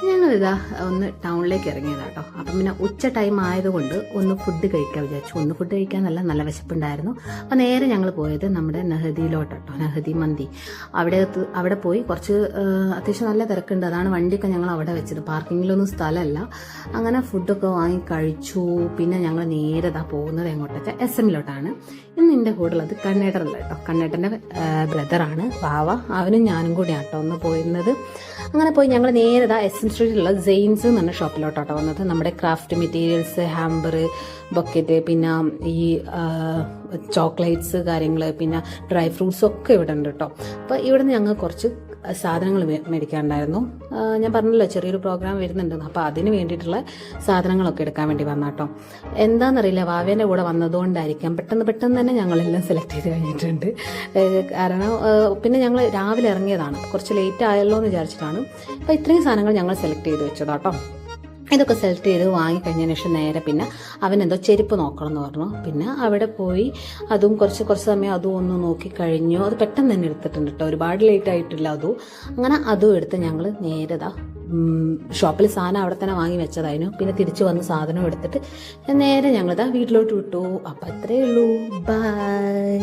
ഞങ്ങളിതാ ഒന്ന് ടൗണിലേക്ക് ഇറങ്ങിയതാ കേട്ടോ. അപ്പം പിന്നെ ഉച്ച ടൈം ആയതുകൊണ്ട് ഒന്ന് ഫുഡ് കഴിക്കാൻ വിചാരിച്ചു. ഒന്ന് ഫുഡ് കഴിക്കാനല്ല, നല്ല വിശപ്പുണ്ടായിരുന്നു. അപ്പം നേരെ ഞങ്ങൾ പോയത് നമ്മുടെ നെഹദിയിലോട്ട് കേട്ടോ, നെഹദി മന്തി. അവിടെ പോയി കുറച്ച് അത്യാവശ്യം നല്ല തിരക്കുണ്ട്. അതാണ് വണ്ടിയൊക്കെ ഞങ്ങൾ അവിടെ വെച്ചത്, പാർക്കിങ്ങിലൊന്നും സ്ഥലമല്ല. അങ്ങനെ ഫുഡൊക്കെ വാങ്ങി കഴിച്ചു. പിന്നെ ഞങ്ങൾ നേരെ പോകുന്നത് എങ്ങോട്ടാ, SM-ലോട്ടാണ്. ഇന്ന് എൻ്റെ കൂടെ ഉള്ളത് കണ്ണേട്ടനല്ല കേട്ടോ, കണ്ണേട്ടൻ്റെ ബ്രദറാണ് വാവ. അവനും ഞാനും കൂടിയാണ് കേട്ടോ ഒന്ന് പോയിരുന്നത്. അങ്ങനെ പോയി ഞങ്ങൾ നേരെ SM സ്ട്രീറ്റിലുള്ള സെയിൻസ് എന്ന് പറഞ്ഞ ഷോപ്പിലോട്ടാട്ടോ വന്നത്. നമ്മുടെ ക്രാഫ്റ്റ് മെറ്റീരിയൽസ്, ഹാമ്പർ, ബക്കറ്റ്, പിന്നെ ഈ ചോക്ലേറ്റ്സ് കാര്യങ്ങൾ, പിന്നെ ഡ്രൈ ഫ്രൂട്ട്സ് ഒക്കെ ഇവിടെ ഉണ്ട് കേട്ടോ. അപ്പോൾ ഇവിടെ നിന്ന് ഞങ്ങൾ കുറച്ച് സാധനങ്ങൾ മേടിക്കാനുണ്ടായിരുന്നു. ഞാൻ പറഞ്ഞല്ലോ ചെറിയൊരു പ്രോഗ്രാം വരുന്നുണ്ടെന്ന്. അപ്പോൾ അതിന് വേണ്ടിയിട്ടുള്ള സാധനങ്ങളൊക്കെ എടുക്കാൻ വേണ്ടി വന്ന കേട്ടോ. എന്താണെന്നറിയില്ല, വാവേൻ്റെ കൂടെ വന്നതുകൊണ്ടായിരിക്കാം പെട്ടെന്ന് തന്നെ ഞങ്ങളെല്ലാം സെലക്ട് ചെയ്ത് കഴിഞ്ഞിട്ടുണ്ട്. കാരണം പിന്നെ ഞങ്ങൾ രാവിലെ ഇറങ്ങിയതാണ്, കുറച്ച് ലേറ്റ് ആയല്ലോ എന്ന് വിചാരിച്ചിട്ടാണ്. അപ്പോൾ ഇത്രയും സാധനങ്ങൾ ഞങ്ങൾ സെലക്ട് ചെയ്ത് വെച്ചതാട്ടോ. ഇതൊക്കെ സെലക്ട് ചെയ്ത് വാങ്ങിക്കഴിഞ്ഞതിന് ശേഷം നേരെ പിന്നെ അവനെന്തോ ചെരുപ്പ് നോക്കണം എന്ന് പറഞ്ഞു. പിന്നെ അവിടെ പോയി അതും കുറച്ച് സമയം അതും ഒന്ന് നോക്കിക്കഴിഞ്ഞു. അത് പെട്ടെന്ന് തന്നെ എടുത്തിട്ടുണ്ട് കേട്ടോ, ഒരുപാട് ലേറ്റ് ആയിട്ടില്ല അതും. അങ്ങനെ അതും എടുത്ത് ഞങ്ങൾ നേരെ ഷോപ്പിൽ സാധനം അവിടെ തന്നെ വാങ്ങി വെച്ചതായിരുന്നു. പിന്നെ തിരിച്ചു വന്ന് സാധനം എടുത്തിട്ട് നേരെ ഞങ്ങളിതാ വീട്ടിലോട്ട് വിട്ടു. അപ്പം അത്രയേ ഉള്ളൂ, ബൈ.